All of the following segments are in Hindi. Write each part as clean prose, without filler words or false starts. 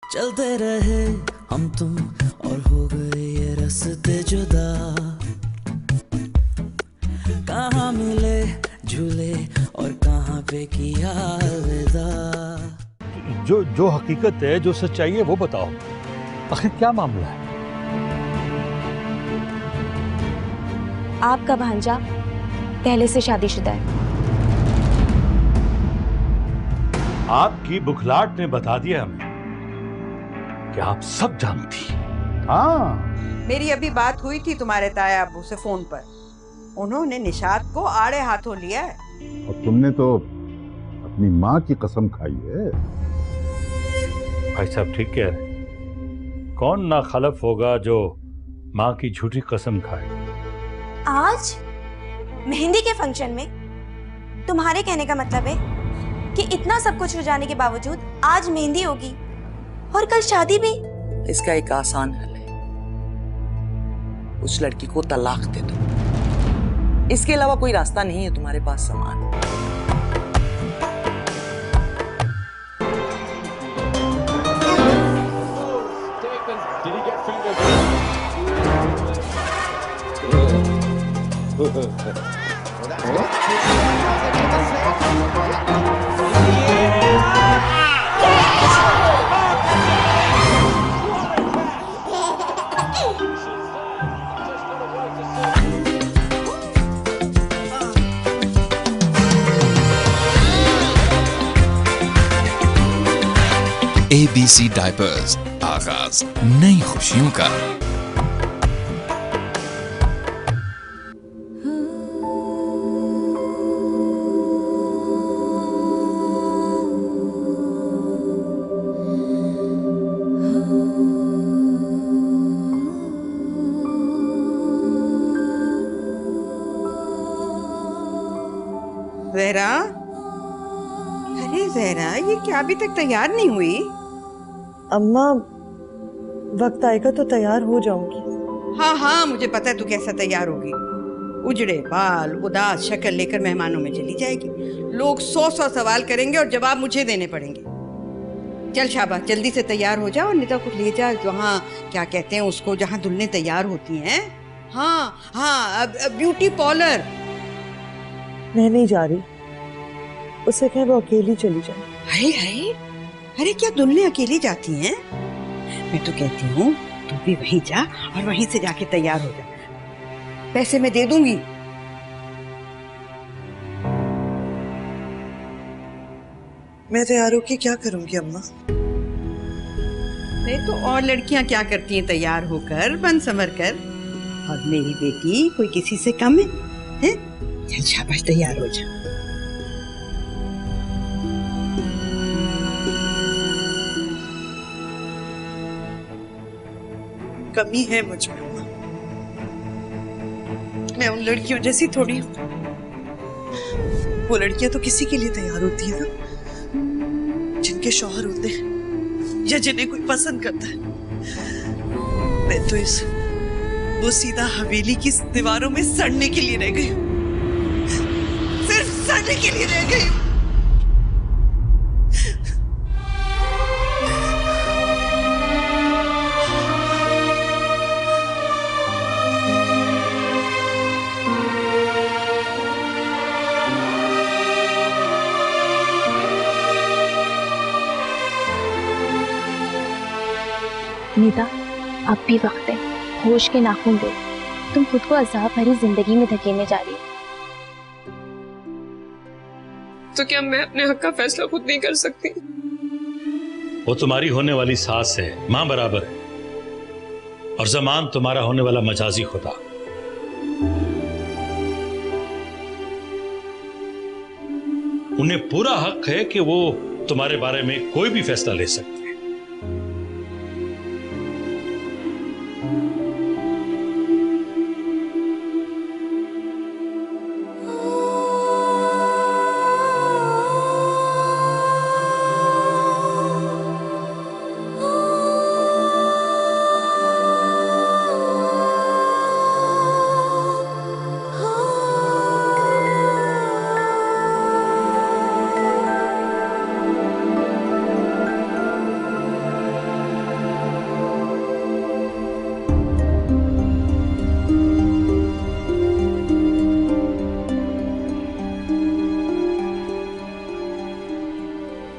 चलते रहे हम तुम और हो गए ये रास्ते जुदा, कहाँ मिले झूले और कहाँ पे किया अलविदा। जो जो हकीकत है, जो सच्चाई है वो बताओ, आखिर क्या मामला है? आपका भांजा पहले से शादीशुदा है। आपकी बुखलाहट ने बता दिया हमें कि आप सब जानती। हाँ, मेरी अभी बात हुई थी तुम्हारे ताया अब्बू से फोन पर। उन्होंने निशात को आड़े हाथों लिया है। और तुमने तो अपनी माँ की कसम खाई है। भाई साहब ठीक कह रहे, कौन नाखलफ होगा जो माँ की झूठी कसम खाए। आज मेहंदी के फंक्शन में तुम्हारे कहने का मतलब है कि इतना सब कुछ हो जाने के बावजूद आज मेहंदी होगी और कल शादी भी? इसका एक आसान हल है, उस लड़की को तलाक दे दो। इसके अलावा कोई रास्ता नहीं है तुम्हारे पास समान। ABC डायपर्स, आगाज नई खुशियों का। जहरा, अरे जहरा, ये क्या अभी तक तैयार नहीं हुई? अम्मा, वक्त आएगा तो तैयार हो जाऊंगी। हाँ हाँ, मुझे पता है तू कैसा तैयार होगी। उजड़े बाल, उदास शक्ल लेकर मेहमानों में चली जाएगी। लोग 100 सवाल करेंगे और जवाब मुझे देने पड़ेंगे। चल शाबाश, जल्दी से तैयार हो जा और निदा को ले जा जहाँ, क्या कहते हैं उसको, जहाँ दुल्हनें तैयार होती हैं। हाँ हाँ, ब्यूटी पार्लर। मैं नहीं जा रही, उसे कह वो अकेली चली जाए। हाय हाय, अरे क्या दुल्हनें अकेली जाती हैं? मैं तो कहती हूँ तू भी वहीं जा और वहीं से जाके तैयार हो जा। पैसे मैं दे दूंगी। मैं तैयार होके क्या करूंगी अम्मा? नहीं तो और लड़कियां क्या करती हैं तैयार होकर, बन संवर कर। और मेरी बेटी कोई किसी से कम है? चल शाबाश, तैयार हो जा। कमी है मुझ में अम्मा, मैं उन लड़कियों जैसी थोड़ी हूँ। वो लड़कियां तो किसी के लिए तैयार होती है ना, जिनके शौहर होते हैं या जिन्हें कोई पसंद करता है। मैं तो इस वो सीधा हवेली की दीवारों में सड़ने के लिए रह गई हूँ, सिर्फ सड़ने के लिए रह गई हूँ। नीता, अब भी वक्त है, होश के नाखून दो। तुम खुद को अज़ाब भरी जिंदगी में धकेलने जा रही हो। तो क्या मैं अपने हक का फैसला खुद नहीं कर सकती? वो तुम्हारी होने वाली सास है, मां बराबर है, और जमान तुम्हारा होने वाला मजाजी खुदा। उन्हें पूरा हक है कि वो तुम्हारे बारे में कोई भी फैसला ले सकते हैं।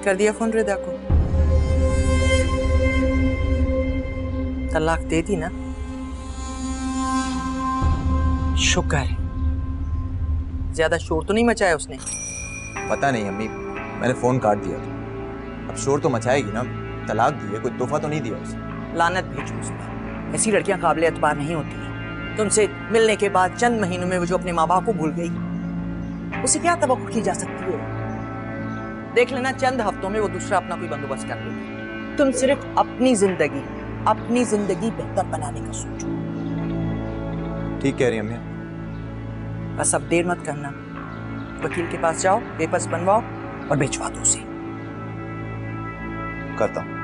कर दिया फोन रिदा को? तलाक दे दी ना? शुक्र है, ज्यादा शोर तो नहीं मचाया उसने? पता नहीं अम्मी, मैंने फोन काट दिया था। अब शोर तो मचाएगी ना, तलाक दी है, कोई तोहफा तो नहीं दिया उसे। लानत भेजो उस पर। ऐसी लड़कियां काबिल एतबार नहीं होती हैं। तुमसे मिलने के बाद चंद महीनों में वो जो अपने माँ बाप को भूल गई, उसे क्या तवक्कुह की जा सकती है? देख लेना चंद हफ्तों में वो दूसरा अपना कोई बंदोबस्त कर लेगी। तुम सिर्फ अपनी जिंदगी बेहतर बनाने का सोचो। ठीक कह रही अम्मी। बस अब देर मत करना, वकील के पास जाओ, पेपर्स बनवाओ और भिजवा दो उसे। करता हूँ।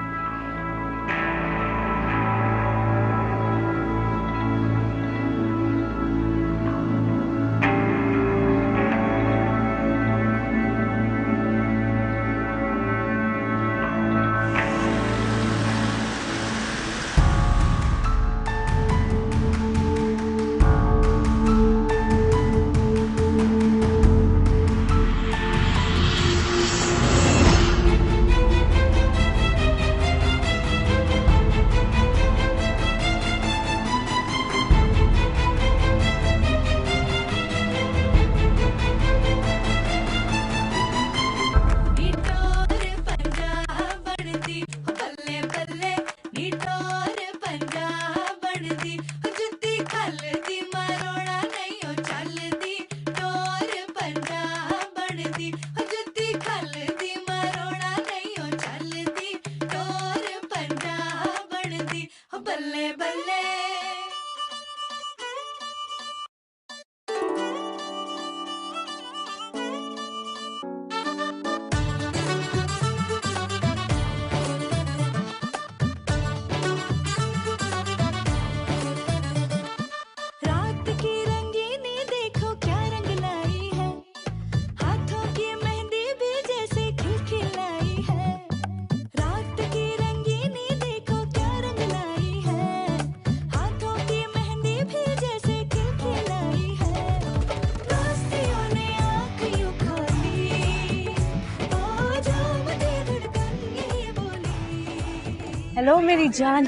हेलो मेरी जान,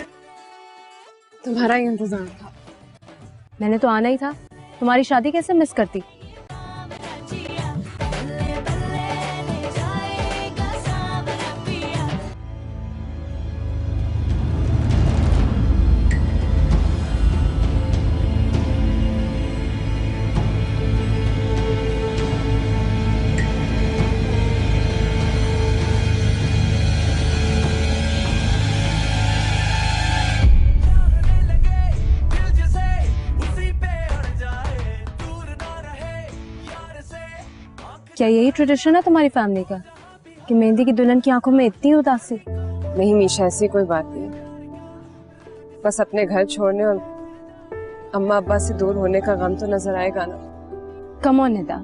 तुम्हारा ही इंतजार था। मैंने तो आना ही था, तुम्हारी शादी कैसे मिस करती। क्या यही ट्रेडिशन है तुम्हारी फैमिली का कि मेहंदी की दुल्हन की आंखों में इतनी उदासी? नहीं मीशा, ऐसी कोई बात नहीं। बस अपने घर छोड़ने और अम्मा अब्बा से दूर होने का गम तो नजर आएगा ना। कम ऑन निदा,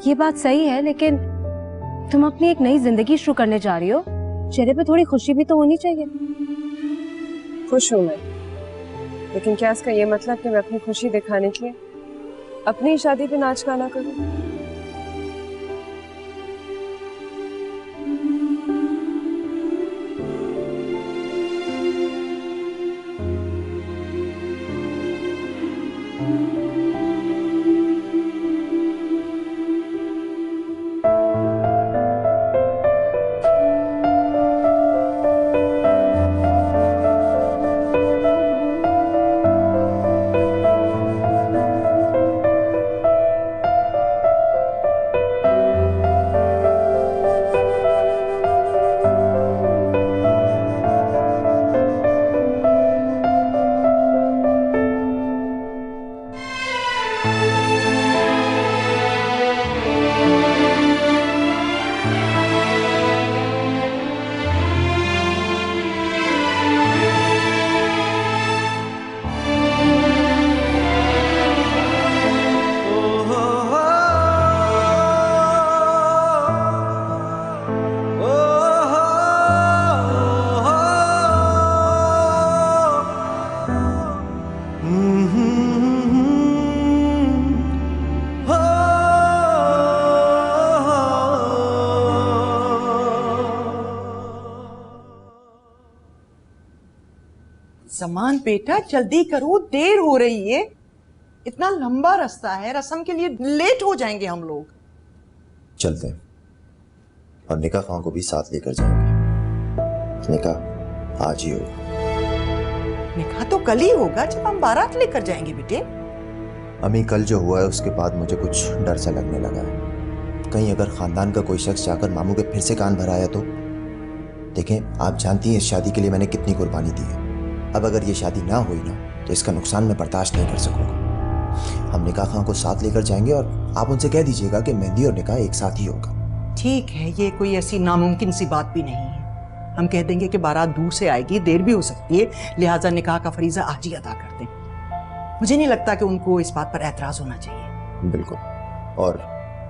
ये बात सही है, लेकिन तुम अपनी एक नई जिंदगी शुरू करने जा रही हो, चेहरे पे थोड़ी खुशी भी तो होनी चाहिए। खुश हूँ मैं, लेकिन क्या इसका ये मतलब कि मैं अपनी खुशी दिखाने के लिए अपनी शादी पे नाच गाना करूँ? समान बेटा जल्दी करो, देर हो रही है। इतना लंबा रास्ता है, रस्म के लिए लेट हो जाएंगे हम लोग। चलते हैं और निकाह खां को भी साथ लेकर जाएंगे। निकाह आज ही होगा। निकाह तो कल ही होगा जब हम बारात लेकर जाएंगे बेटे। अम्मी कल जो हुआ है उसके बाद मुझे कुछ डर सा लगने लगा है। कहीं अगर खानदान का कोई शख्स जाकर मामू के फिर से कान भराया तो। देखें, आप जानती हैं इस शादी के लिए मैंने कितनी कुर्बानी दी है। अब अगर ये शादी ना हुई ना तो इसका नुकसान मैं बर्दाश्त नहीं कर सकूंगा। हम निकाह खां को साथ लेकर जाएंगे और आप उनसे कह दीजिएगा कि मेहंदी और निकाह एक साथ ही होगा। ठीक है, ये कोई ऐसी नामुमकिन सी बात भी नहीं है। हम कह देंगे कि बारात दूर से आएगी, देर भी हो सकती है, लिहाजा निकाह का फरीजा आज ही अदा कर दें। मुझे नहीं लगता कि उनको इस बात पर एतराज होना चाहिए। बिल्कुल, और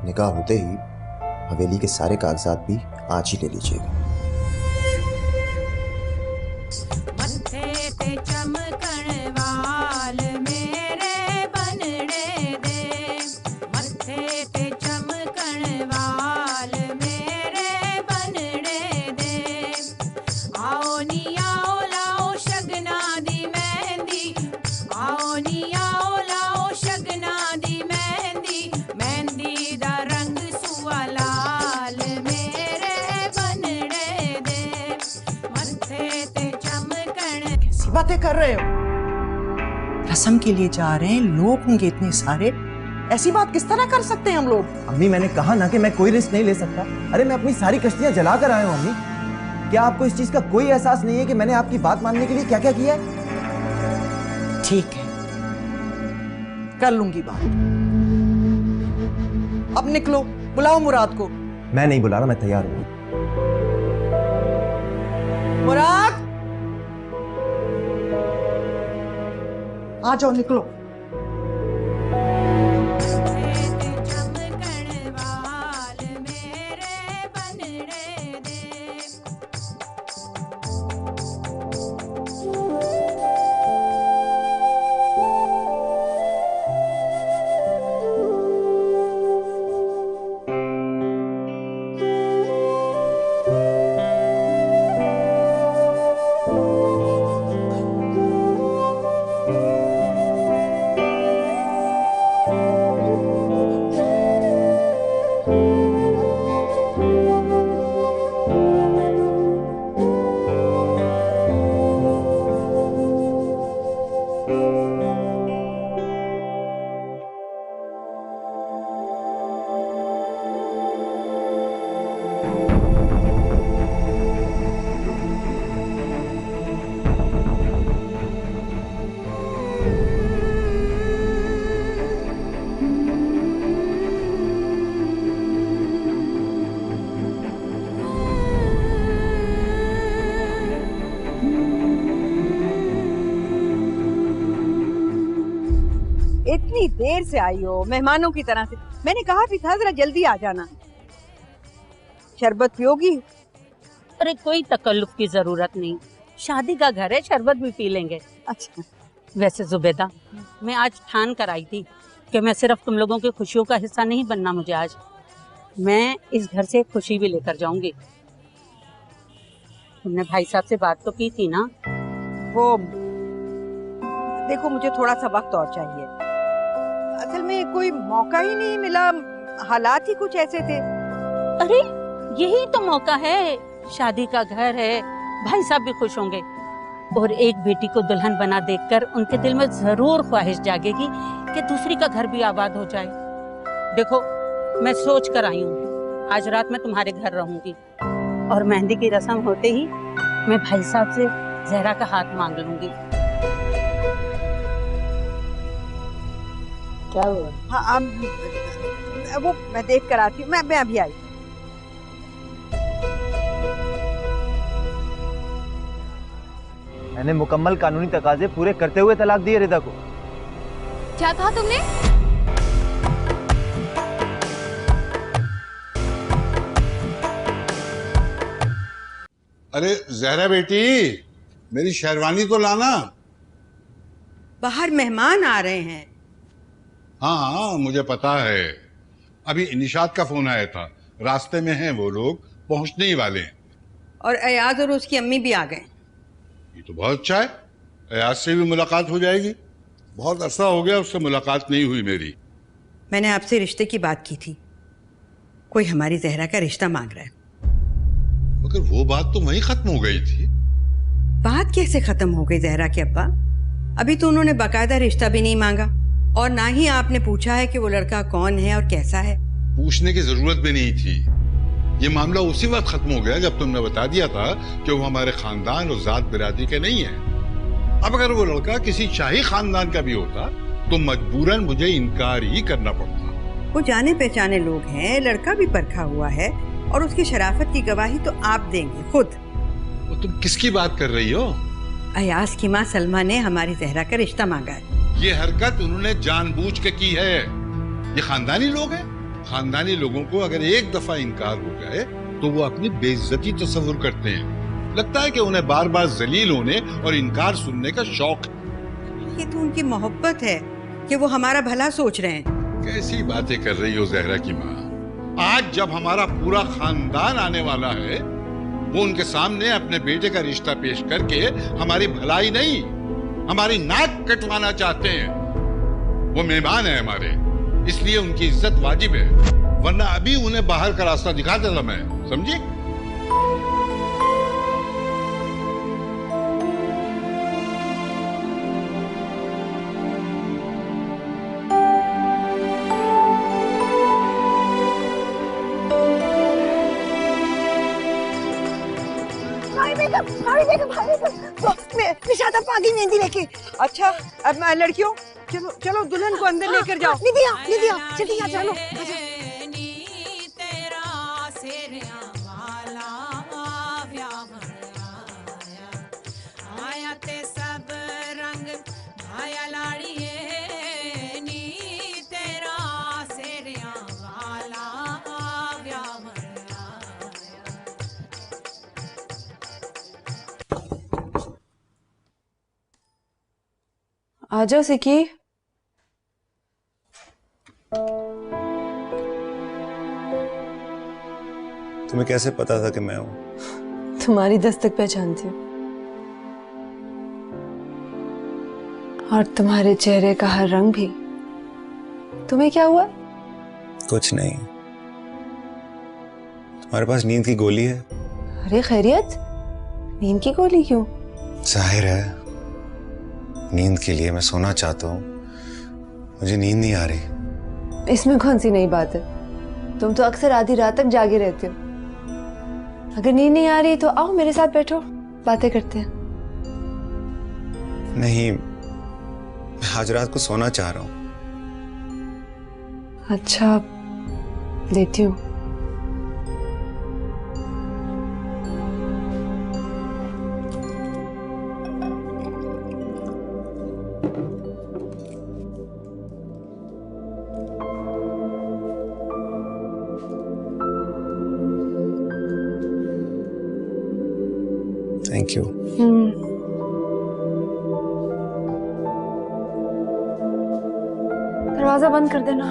निकाह होते ही हवेली के सारे कागजात भी आज ही ले लीजिएगा। बातें कर रहे हो? रस्म के लिए जा रहे हैं, लोग होंगे इतने सारे, ऐसी बात किस तरह कर सकते हैं हम लोग? अम्मी मैंने कहा ना कि मैं कोई रिस्क नहीं ले सकता। अरे मैं अपनी सारी कश्तियां जला कर आया हूं अम्मी। क्या आपको इस चीज का कोई एहसास नहीं है कि मैंने आपकी बात मानने के लिए क्या क्या किया है? ठीक है, कर लूंगी बात। अब निकलो, बुलाओ मुराद को। मैं नहीं बुला रहा, मैं तैयार हूं। मुराद, आ जाओ, निकलो। इतनी देर से आई हो मेहमानों की तरह से। मैंने कहा भी था जरा जल्दी आ जाना। शरबत पियोगी? अरे कोई तकल्लुफ की जरूरत नहीं, शादी का घर है, शरबत भी पी लेंगे। अच्छा। वैसे जुबेदा, मैं आज ठान कर आई थी कि मैं सिर्फ तुम लोगों की खुशियों का हिस्सा नहीं बनना, मुझे आज मैं इस घर से खुशी भी लेकर जाऊंगी। तुमने भाई साहब से बात तो की थी ना? वो देखो, मुझे थोड़ा सा वक्त और चाहिए। असल में कोई मौका ही नहीं मिला, हालात ही कुछ ऐसे थे। अरे यही तो मौका है, शादी का घर है, भाई साहब भी खुश होंगे और एक बेटी को दुल्हन बना देखकर उनके दिल में जरूर ख्वाहिश जागेगी कि दूसरी का घर भी आबाद हो जाए। देखो, मैं सोच कर आई हूँ, आज रात मैं तुम्हारे घर रहूंगी और मेहंदी की रस्म होते ही मैं भाई साहब से जहरा का हाथ मांग लूंगी। क्या हुआ? हाँ, वो मैं देख कर आती हूँ। मैं अभी आई। मैंने मुकम्मल कानूनी तकाजे पूरे करते हुए तलाक दिए रिदा को। क्या कहा तुमने? अरे जहरा बेटी, मेरी शेरवानी तो लाना। बाहर मेहमान आ रहे हैं। हाँ, मुझे पता है। अभी निशात का फोन आया था, रास्ते में हैं वो लोग, पहुंचने ही वाले हैं। और अयाज और उसकी अम्मी भी आ गए। ये तो बहुत अच्छा है। आज से भी मुलाकात हो जाएगी। बहुत अरसा हो गया उससे मुलाकात नहीं हुई मेरी। मैंने आपसे रिश्ते की बात की थी, कोई हमारी जहरा का रिश्ता मांग रहा है। मगर वो बात तो वहीं खत्म हो गई थी। बात कैसे खत्म हो गई जहरा के अब्बा? अभी तो उन्होंने बाकायदा रिश्ता भी नहीं मांगा और ना ही आपने पूछा है कि वो लड़का कौन है और कैसा है। पूछने की जरूरत भी नहीं थी। ये मामला उसी वक्त खत्म हो गया जब तुमने बता दिया था कि वो हमारे खानदान और जात बिरादरी के नहीं है। अब अगर वो लड़का किसी शाही खानदान का भी होता तो मजबूरन मुझे इनकार ही करना पड़ता। वो जाने पहचाने लोग हैं, लड़का भी परखा हुआ है और उसकी शराफत की गवाही तो आप देंगे खुद। वो तुम किसकी बात कर रही हो? अयाज की माँ सलमा ने हमारी जहरा का रिश्ता मांगा है। ये हरकत उन्होंने जानबूझ के की है। ये खानदानी लोग हैं। खानदानी लोगों को अगर एक दफा इनकार हो जाए तो वो अपनी बेइज्जती तस्वुर करते हैं। लगता है कि उन्हें बार बार जलील होने और इनकार सुनने का शौक है। ये तो उनकी मोहब्बत है कि वो हमारा भला सोच रहे हैं। कैसी बातें कर रही हो जहरा की माँ? आज जब हमारा पूरा खानदान आने वाला है वो उनके सामने अपने बेटे का रिश्ता पेश करके हमारी भलाई नहीं हमारी नाक कटवाना चाहते हैं। वो मेहमान है हमारे, इसलिए उनकी इज्जत वाजिब है, वरना अभी उन्हें बाहर का रास्ता दिखा देता मैं। समझी? निशात आ गई मेहंदी लेके। अच्छा अब लड़कियों चलो चलो दुल्हन को अंदर लेकर जाओ। निधिया जल्दी आ चलो। आ जाओ सिकी। तुम्हें कैसे पता था कि मैं हूं? तुम्हारी दस्तक पहचानती हूँ और तुम्हारे चेहरे का हर रंग भी। तुम्हें क्या हुआ? कुछ नहीं। तुम्हारे पास नींद की गोली है? अरे खैरियत? नींद की गोली क्यों? जाहिर है नींद के लिए मैं सोना चाहता हूँ, मुझे नींद नहीं आ रही। इसमें कौन सी नई बात है? तुम तो अक्सर आधी रात तक जागे रहते हो। अगर नींद नहीं आ रही तो आओ मेरे साथ बैठो, बातें करते हैं। नहीं, मैं आज रात को सोना चाह रहा हूँ। अच्छा देती हूँ। Thank you. दरवाजा बंद कर देना।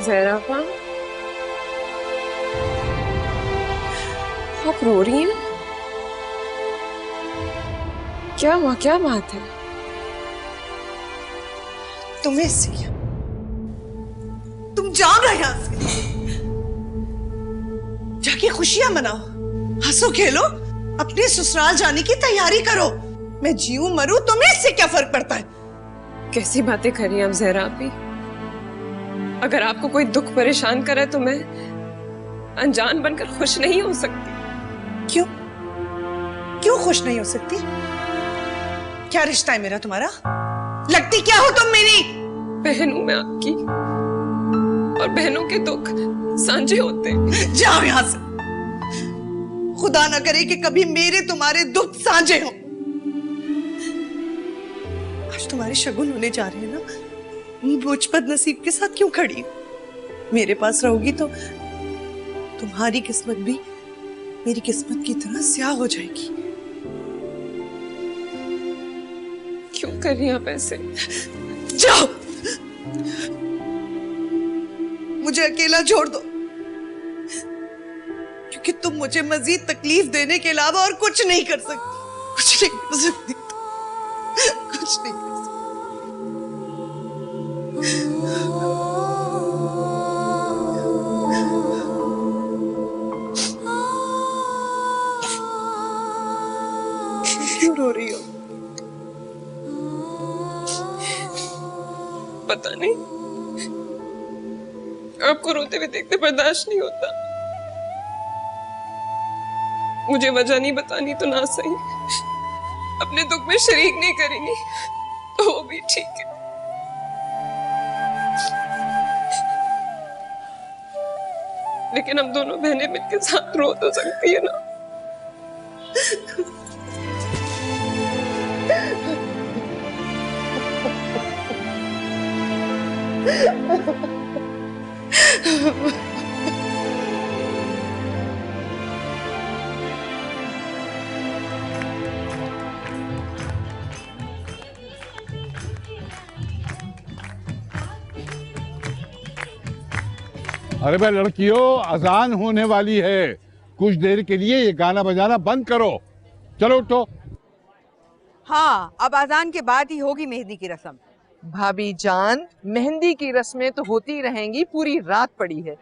जहरा खान, आप रो रही हैं? क्या हुआ? क्या बात है? तुम्हें सिया, तुम जाओ ना यहाँ से। जाके खुशियां मनाओ, हंसो खेलो, अपने ससुराल जाने की तैयारी करो। मैं जीऊं मरूं तुम्हें इससे क्या फर्क पड़ता है? कैसी बातें कर रही हैं आप ज़हरा आपी? अगर आपको कोई दुख परेशान करे तो मैं अनजान बनकर खुश नहीं हो सकती। क्यों? क्यों खुश नहीं हो सकती? क्या रिश्ता है मेरा तुम्हारा? लगती क्या हो तुम मेरी? बहन हूं मैं आपकी, और बहनों के दुख साझे होते हैं। जाओ यहां से। खुदा ना करे कि कभी मेरे तुम्हारे दुख साझे हो। आज तुम्हारे शगुन होने जा रहे हैं ना, मुझ बदनसीब के साथ क्यों खड़ी हो? मेरे पास रहोगी तो तुम्हारी किस्मत भी मेरी किस्मत की तरह स्याह हो जाएगी। क्यों कर रही हैं आप ऐसे? जाओ, मुझे अकेला छोड़ दो, क्योंकि तुम मुझे मजीद तकलीफ देने के अलावा और कुछ नहीं कर सकती। कुछ नहीं कर सकती, कुछ नहीं कर सकती। क्यों रो रही हो? पता नहीं, आपको रोते हुए देखते बर्दाश्त नहीं होता। मुझे वजह नहीं बतानी तो ना सही, अपने दुख में शरीक नहीं करेंगी तो वो भी ठीक है। लेकिन हम दोनों बहनें मिलकर साथ रो तो सकती है ना। अरे भाई लड़कियों, अजान होने वाली है, कुछ देर के लिए ये गाना बजाना बंद करो। चलो उठो। हाँ, अब अजान के बाद ही होगी मेहंदी की रस्म। भाभी जान, मेहंदी की रस्में तो होती रहेंगी, पूरी रात पड़ी है,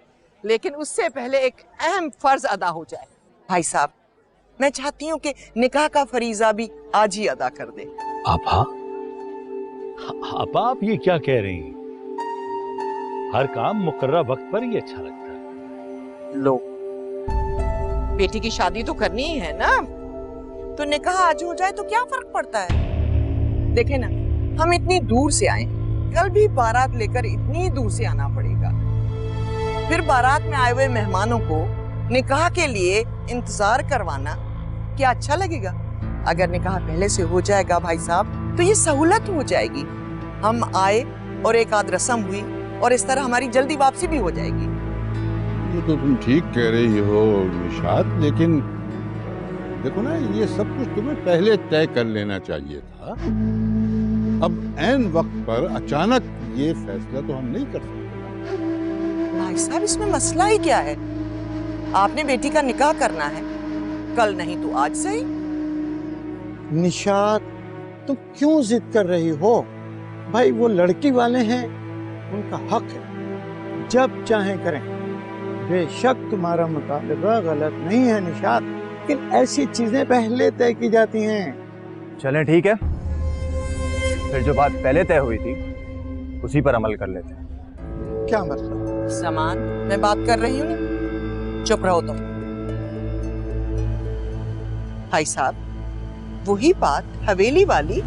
लेकिन उससे पहले एक अहम फर्ज अदा हो जाए। भाई साहब, मैं चाहती हूँ कि निकाह का फरीजा भी आज ही अदा कर दे। आपा, आप ये क्या कह रही हैं? हर काम मुकर्रर वक्त पर ही अच्छा लगता है। लो, बेटी की शादी तो करनी ही है ना, तो निकाह आज हो जाए तो क्या फर्क पड़ता है? देखे ना, हम इतनी दूर से आए, कल भी बारात लेकर इतनी दूर से आना पड़ेगा। फिर बारात में आए हुए मेहमानों को निकाह के लिए इंतजार करवाना क्या अच्छा लगेगा? अगर निकाह पहले से हो जाएगा भाई साहब, तो ये सहूलत हो जाएगी। हम आए और एक आध रस्म हुई और इस तरह हमारी जल्दी वापसी भी हो जाएगी। ये तो तुम ठीक कह रही हो निशात, लेकिन देखो ना, ये सब कुछ तुम्हें पहले तय कर लेना चाहिए था। अब ऐन वक्त पर अचानक ये फैसला तो हम नहीं कर सकते। भाई साहब, इसमें मसला ही क्या है? आपने बेटी का निकाह करना है, कल नहीं तो आज सही। निशात, तुम क्यों जिद कर रही हो? भाई वो लड़की वाले हैं, उनका हक है, जब चाहे करें। बेशक तुम्हारा मुतालबा गलत नहीं है निशात, लेकिन ऐसी चीजें पहले तय की जाती हैं। चलें, ठीक है, फिर जो बात पहले तय हुई थी उसी पर अमल कर लेते हैं। क्या मतलब? सामान, मैं बात कर रही हूँ ना, चुप रहो तुम। भाई साहब, वही बात हवेली वाली।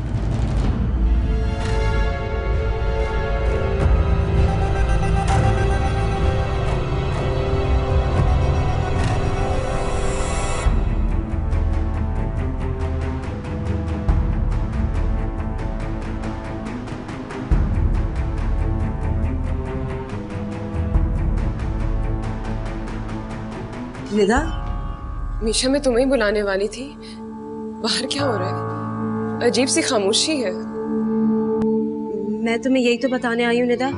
निदा, मीशा मैं तुम्हें ही बुलाने वाली थी। बाहर क्या हो रहा है? अजीब सी खामोशी है। मैं तुम्हें यही तो बताने आई हूँ निदा,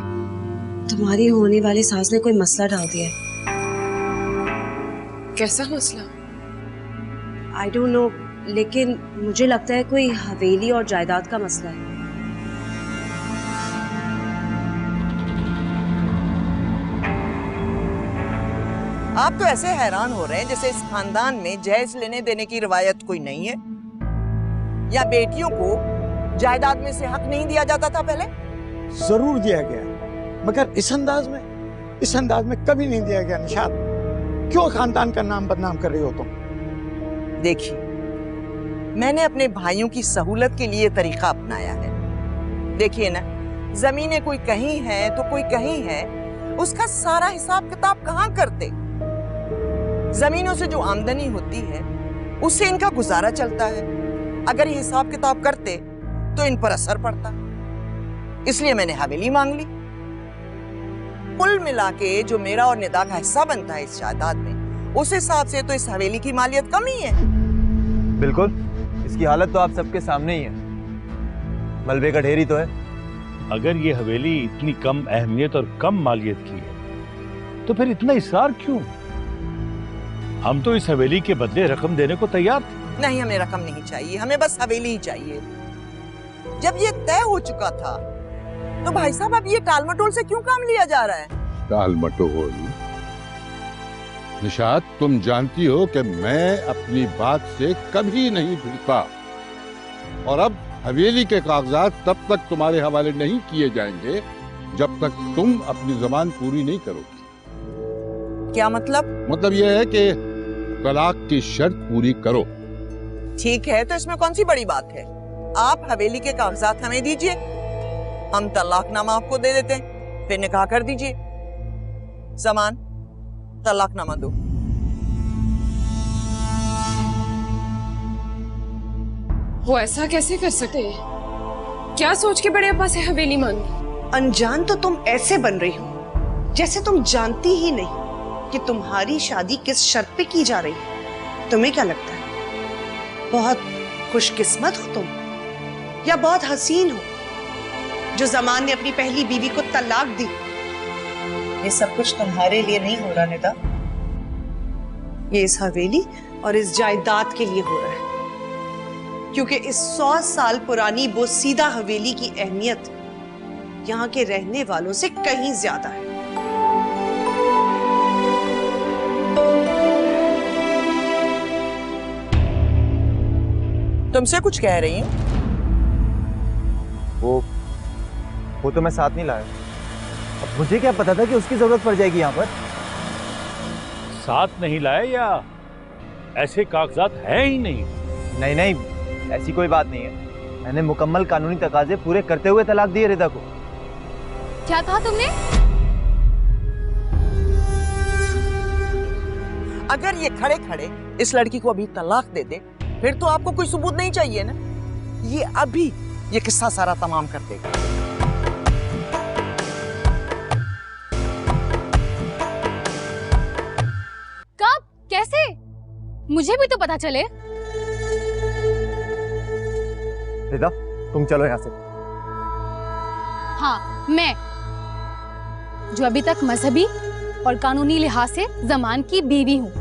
तुम्हारी होने वाली सास ने कोई मसला डाल दिया है। कैसा मसला? आई डोंट नो, लेकिन मुझे लगता है कोई हवेली और जायदाद का मसला है। आप तो ऐसे हैरान हो रहे हैं जैसे इस खानदान में जहेज लेने देने की रिवायत कोई नहीं है। या बेटियों को जायदाद में से हक नहीं दिया जाता था पहले? जरूर दिया गया, मगर इस अंदाज में कभी नहीं दिया गया। निशात, क्यों खानदान का नाम बदनाम कर रही हो तुम? देखिए, मैंने अपने भाइयों की सहूलत के लिए तरीका अपनाया है। देखिए ना, जमीनें कोई कहीं है तो कोई कहीं है, उसका सारा हिसाब किताब कहाँ करते? जमीनों से जो आमदनी होती है उससे इनका गुजारा चलता है। अगर ये हिसाब किताब करते तो इन पर असर पड़ता, इसलिए मैंने हवेली मांग ली। कुल मिला के जो मेरा और निदा का हिस्सा बनता है इस जायदाद में, उस हिसाब से तो इस हवेली की मालियत कम ही है। बिल्कुल, इसकी हालत तो आप सबके सामने ही है। मलबे का ढेरी तो है। अगर ये हवेली इतनी कम अहमियत और कम मालियत की है तो फिर इतना इसरार क्यों? हम तो इस हवेली के बदले रकम देने को तैयार थे। नहीं, हमें रकम नहीं चाहिए, हमें बस हवेली ही चाहिए। जब ये तय हो चुका था तो भाई साहब अब ये टाल मटोल से क्यों काम लिया जा रहा है? टाल मटोल? निशात, तुम जानती हो कि मैं अपनी बात से कभी नहीं भूलता, और अब हवेली के कागजात तब तक तुम्हारे हवाले नहीं किए जाएंगे जब तक तुम अपनी जबान पूरी नहीं करोगी। क्या मतलब? मतलब यह है कि तलाक की शर्त पूरी करो। ठीक है, तो इसमें कौन सी बड़ी बात है? आप हवेली के कागजात हमें दीजिए, हम तलाकनामा आपको दे देते हैं, फिर निकाह कर दीजिए। जमान, तलाकनामा दो। वो ऐसा कैसे कर सकते हैं? क्या सोच के बड़े अब्बा से हवेली मांगी? अनजान तो तुम ऐसे बन रही हो जैसे तुम जानती ही नहीं कि तुम्हारी शादी किस शर्त पे की जा रही है। तुम्हें क्या लगता है बहुत खुशकिस्मत हो तुम, या बहुत हसीन हो जो जमान ने अपनी पहली बीवी को तलाक दी? ये सब कुछ तुम्हारे लिए नहीं हो रहा निदा, ये इस हवेली और इस जायदाद के लिए हो रहा है, क्योंकि इस 100 साल पुरानी बोसीदा हवेली की अहमियत यहाँ के रहने वालों से कहीं ज्यादा है। तुमसे कुछ कह रही हूँ। वो तो मैं साथ नहीं लाया। अब मुझे क्या पता था कि उसकी जरूरत पड़ जाएगी यहाँ पर। साथ नहीं लाए या ऐसे कागजात है ही नहीं? नहीं नहीं, ऐसी कोई बात नहीं है। मैंने मुकम्मल कानूनी तकाजे पूरे करते हुए तलाक दिए रिदा को। क्या कहा तुमने? अगर ये खड़े खड़े इस लड़की को अभी तलाक दे दे, फिर तो आपको कोई सबूत नहीं चाहिए ना। ये अभी ये किस्सा सारा तमाम कर देगा। कब? कैसे? मुझे भी तो पता चले। रिदा, तुम चलो यहाँ से। हाँ, मैं जो अभी तक मजहबी और कानूनी लिहाज से जमान की बीवी हूँ।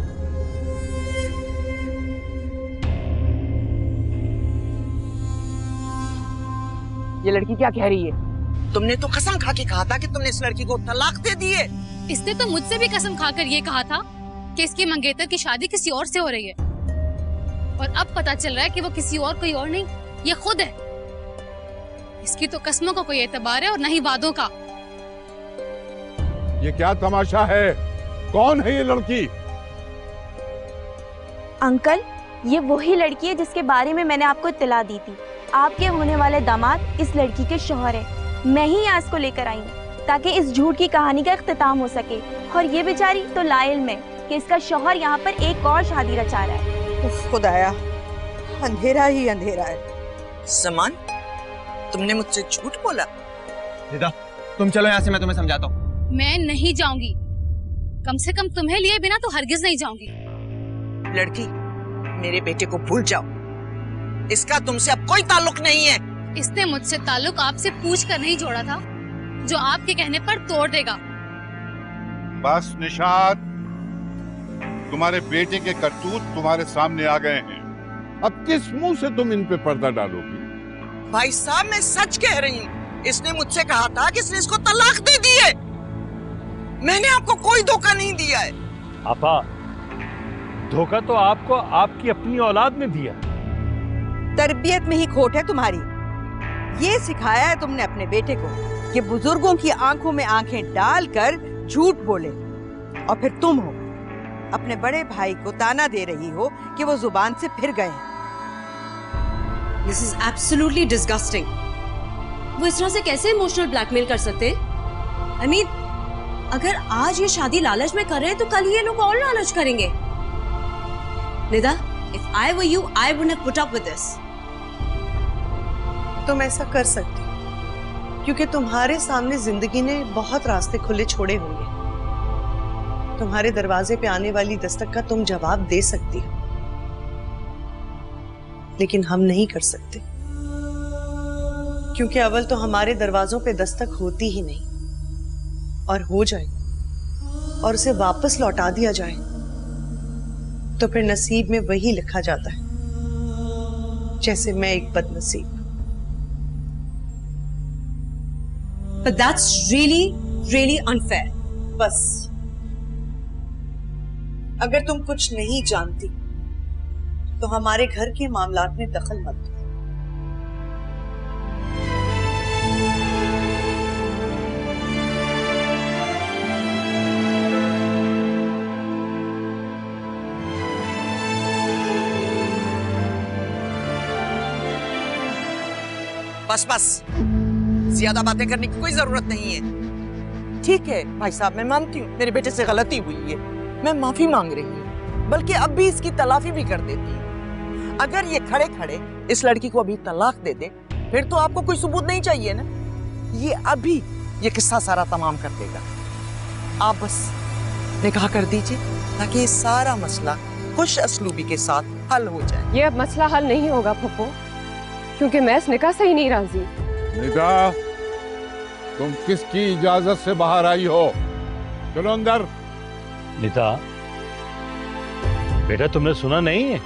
ये लड़की क्या कह रही है? तुमने तो कसम खा के कहा था कि तुमने इस लड़की को तलाक दे दी है। इसने तो मुझसे भी कसम खाकर ये कहा था कि इसकी मंगेतर की शादी किसी और से हो रही है, और अब पता चल रहा है कि वो किसी और कोई और नहीं, ये खुद है। इसकी तो कसमों का कोई एतबार है और नहीं वादों का। ये क्या तमाशा है? कौन है ये लड़की? अंकल, ये वही लड़की है जिसके बारे में मैंने आपको इत्तला दी थी। आपके होने वाले दामाद इस लड़की के शौहर हैं। मैं ही यहाँ इसको लेकर आई हूँ ताकि इस झूठ की कहानी का इख्तिताम हो सके, और ये बेचारी तो लाइल में कि इसका शौहर यहाँ पर एक और शादी रचा रहा है। उफ खुदाया, अंधेरा ही अंधेरा है। समान, तुमने मुझसे झूठ बोला। रिदा, तुम चलो यहाँ से, मैं तुम्हें समझाता हूँ। मैं नहीं जाऊंगी, कम से कम तुम्हें लिए बिना तो हरगिज नहीं जाऊंगी। लड़की, मेरे बेटे को भूल जाओ, इसका तुमसे अब कोई ताल्लुक नहीं है। इसने मुझसे ताल्लुक आपसे पूछ कर नहीं जोड़ा था, जो आपके कहने पर तोड़ देगा। बस निशात, तुम्हारे बेटे के करतूत तुम्हारे सामने आ गए हैं। अब किस मुंह से तुम इन पे पर्दा डालोगी? भाई साहब, मैं सच कह रही हूँ। इसने मुझसे कहा था कि इसने इसको तलाक दे दी है। मैंने आपको कोई धोखा नहीं दिया है। आपा, धोखा तो आपको आपकी अपनी औलाद ने दिया। तरबियत में ही खोट है तुम्हारी। ये सिखाया है तुमने अपने बेटे को कि बुजुर्गों की आंखों में आंखें डालकर झूठ बोले, और फिर तुम हो अपने बड़े भाई को ताना दे रही हो कि वो जुबान से फिर गए। This is absolutely disgusting. वो इस तरह से कैसे इमोशनल ब्लैकमेल कर सकते हैं? I mean, अगर आज ये शादी लालच में कर रहे हैं तो कल ये लोग और लालच करेंगे। Nida, if I were you, I wouldn't have put up with this. तुम ऐसा कर सकती क्योंकि तुम्हारे सामने जिंदगी ने बहुत रास्ते खुले छोड़े होंगे। तुम्हारे दरवाजे पे आने वाली दस्तक का तुम जवाब दे सकती हो, लेकिन हम नहीं कर सकते क्योंकि अव्वल तो हमारे दरवाजों पे दस्तक होती ही नहीं, और हो जाए और उसे वापस लौटा दिया जाए तो फिर नसीब में वही लिखा जाता है जैसे मैं एक बदनसीब। But that's really, really unfair. बस अगर तुम कुछ नहीं जानती तो हमारे घर के मामलात में दखल मत दो। बस बस, ज्यादा बातें करने की कोई जरूरत नहीं है। ठीक है भाई साहब, मैं मानती हूँ मेरे बेटे से गलती हुई है, मैं माफी मांग रही हूँ, बल्कि अब भी इसकी तलाफी भी कर देती हूँ। अगर ये खड़े खड़े इस लड़की को अभी तलाक दे दे फिर तो आपको कोई सबूत नहीं चाहिए ना। ये अभी ये किस्सा सारा तमाम कर देगा। आप बस निकाह कर दीजिए ताकि ये सारा मसला खुश असलूबी के साथ हल हो जाए। ये अब मसला हल नहीं होगा फुप्पो, क्योंकि मैं इस निकाह से ही नहीं राजी। निदा, तुम किसकी इजाजत से बाहर आई हो? चलो अंदर। निदा, बेटा तुमने सुना नहीं है?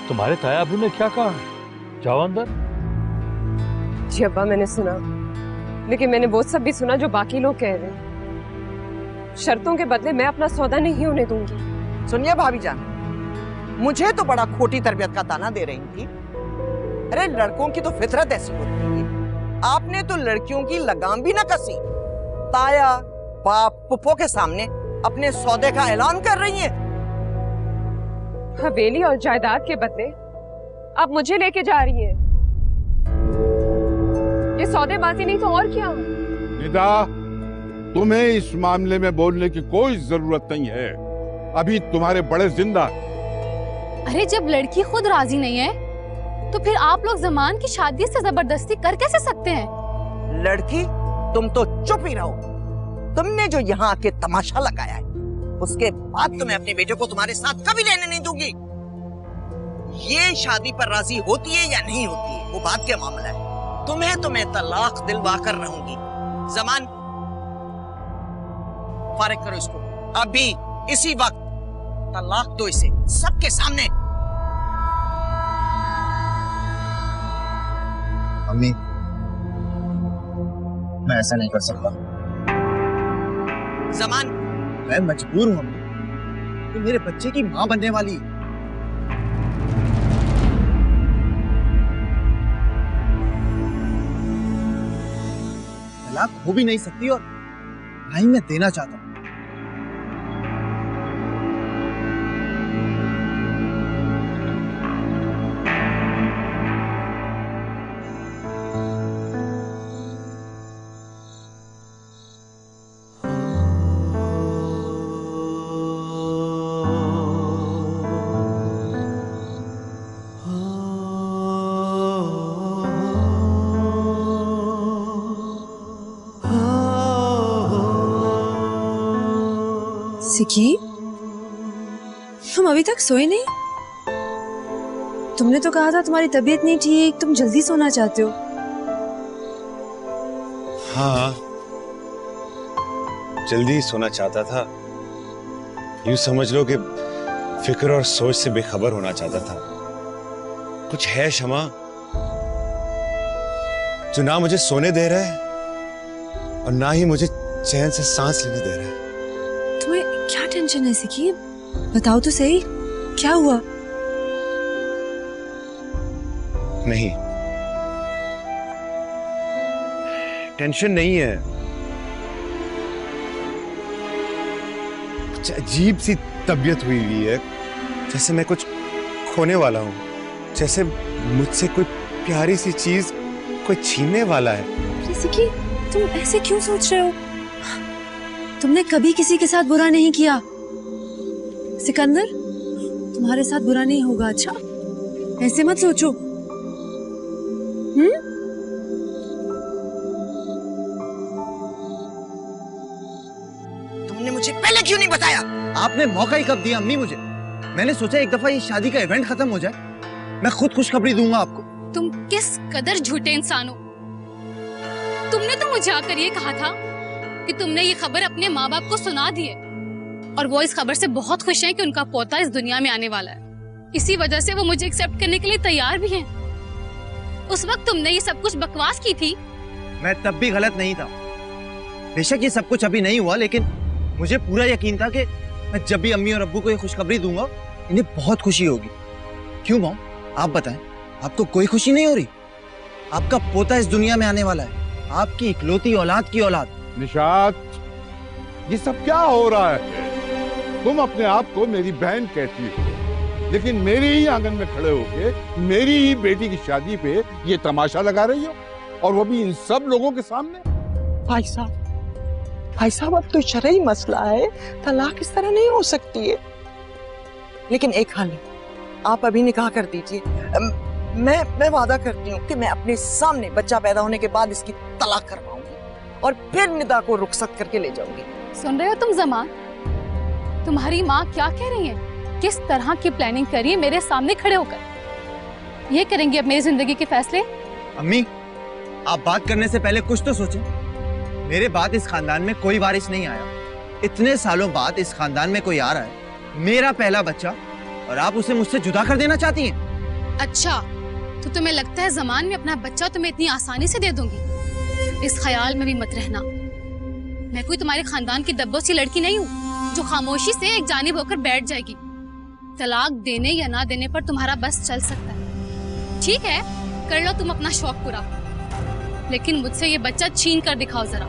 तुम्हारे ताया अबू ने क्या कहा? जाओ अंदर। जी अब्बा, मैंने सुना, लेकिन मैंने वो सब भी सुना जो बाकी लोग कह रहे हैं। शर्तों के बदले मैं अपना सौदा नहीं होने दूंगी। सुनिए भाभी जान, मुझे तो बड़ा खोटी तरबियत का ताना दे रही थी। अरे लड़कों की तो फितरत ऐसी होती है, आपने तो लड़कियों की लगाम भी ना कसी। ताया बाप पुप्पो के सामने अपने सौदे का ऐलान कर रही हैं। हवेली और जायदाद के बदले आप मुझे लेके जा रही हैं। ये सौदेबाजी नहीं तो और क्या? निदा, तुम्हें इस मामले में बोलने की कोई जरूरत नहीं है, अभी तुम्हारे बड़े जिंदा। अरे जब लड़की खुद राजी नहीं है तो फिर आप लोग जमान की शादी से जबरदस्ती कर कैसे सकते हैं? लड़की, तुम तो चुप ही रहो। तुमने जो यहाँ आके तमाशा लगाया है उसके बाद तो मैं अपने बेटे को तुम्हारे साथ कभी रहने नहीं दूंगी। ये शादी पर राजी होती है या नहीं होती है वो बात का मामला है। तुम्हें तो मैं तलाक दिलवा कर रहूंगी। जमान, फारिग करो इसको अभी, इसी वक्त तलाक दो इसे सबके सामने। अम्मी, मैं ऐसा नहीं कर सकता। जमान, मैं मजबूर हूं अम्मी, तो मेरे बच्चे की मां बनने वाली। तलाक हो भी नहीं सकती और नहीं मैं देना चाहता हूं। सिकी, तुम अभी तक सोए नहीं? तुमने तो कहा था तुम्हारी तबीयत नहीं ठीक, तुम जल्दी सोना चाहते हो। हाँ, जल्दी सोना चाहता था। यूं समझ लो कि फिक्र और सोच से बेखबर होना चाहता था। कुछ है शमा जो ना मुझे सोने दे रहा है और ना ही मुझे चैन से सांस लेने दे रहा है। तुम्हें क्या टेंशन है सिकी? बताओ तो सही, क्या हुआ? नहीं, टेंशन नहीं है, कुछ अजीब सी तबीयत हुई है, जैसे मैं कुछ खोने वाला हूं, जैसे मुझसे कोई प्यारी सी चीज कोई छीनने वाला है। ऋषिकी, तुम ऐसे क्यों सोच रहे हो? तुमने कभी किसी के साथ बुरा नहीं किया। सिकंदर, तुम्हारे साथ बुरा नहीं होगा। अच्छा, ऐसे मत सोचो। तुमने मुझे पहले क्यों नहीं बताया? आपने मौका ही कब दिया अम्मी मुझे? मैंने सोचा एक दफा ये शादी का इवेंट खत्म हो जाए, मैं खुद खुशखबरी दूंगा आपको। तुम किस कदर झूठे इंसान हो। तुमने तो मुझे आकर ये कहा था कि तुमने ये खबर अपने माँ बाप को सुना दी है और वो इस खबर से बहुत खुश हैं कि उनका पोता इस दुनिया में आने वाला है। इसी वजह से वो मुझे एक्सेप्ट करने के लिए तैयार भी हैं। उस वक्त तुमने ये सब कुछ बकवास की थी। मैं तब भी गलत नहीं था। बेशक ये सब कुछ अभी नहीं हुआ, लेकिन मुझे पूरा यकीन था कि मैं जब भी अम्मी और अब्बू को ये खुशखबरी दूंगा, इन्हें बहुत खुशी होगी। क्यों मॉम, आप बताएं, आपको कोई खुशी नहीं हो रही? आपका पोता इस दुनिया में आने वाला है, आपकी इकलौती औलाद की औलाद। निशात, ये सब क्या हो रहा है? तुम अपने आप को मेरी बहन कहती हो, लेकिन मेरे ही आंगन में खड़े होके मेरी ही बेटी की शादी पे ये तमाशा लगा रही हो, और वो भी इन सब लोगों के सामने। भाई साहब, अब तो शरई मसला है, तलाक इस तरह नहीं हो सकती है। लेकिन एक हाल है, आप अभी निकाह कर दीजिए। मैं वादा करती हूँ कि मैं अपने सामने बच्चा पैदा होने के बाद इसकी तलाक करवाऊंगी और फिर निदा को रुखसत करके ले जाऊंगी। सुन रहे हो तुम जमान? तुम्हारी माँ क्या कह रही है? किस तरह की प्लानिंग करी है मेरे सामने खड़े होकर? ये करेंगी अब मेरी जिंदगी के फैसले? अम्मी, आप बात करने से पहले कुछ तो सोचें। मेरे बाद इस खानदान में कोई वारिस नहीं आया। इतने सालों बाद इस खानदान में कोई आ रहा है, मेरा पहला बच्चा, और आप उसे मुझसे जुदा कर देना चाहती हैं? अच्छा, तो तुम्हें लगता है जमान में अपना बच्चा तुम्हें इतनी आसानी से दे दूंगी? इस ख्याल में भी मत रहना। मैं कोई तुम्हारे खानदान की दब्बो सी लड़की नहीं हूँ जो खामोशी से एक जानिब होकर बैठ जाएगी। तलाक देने या ना देने पर तुम्हारा बस चल सकता है। ठीक है, कर लो तुम अपना शौक पूरा, लेकिन मुझसे ये बच्चा छीन कर दिखाओ जरा।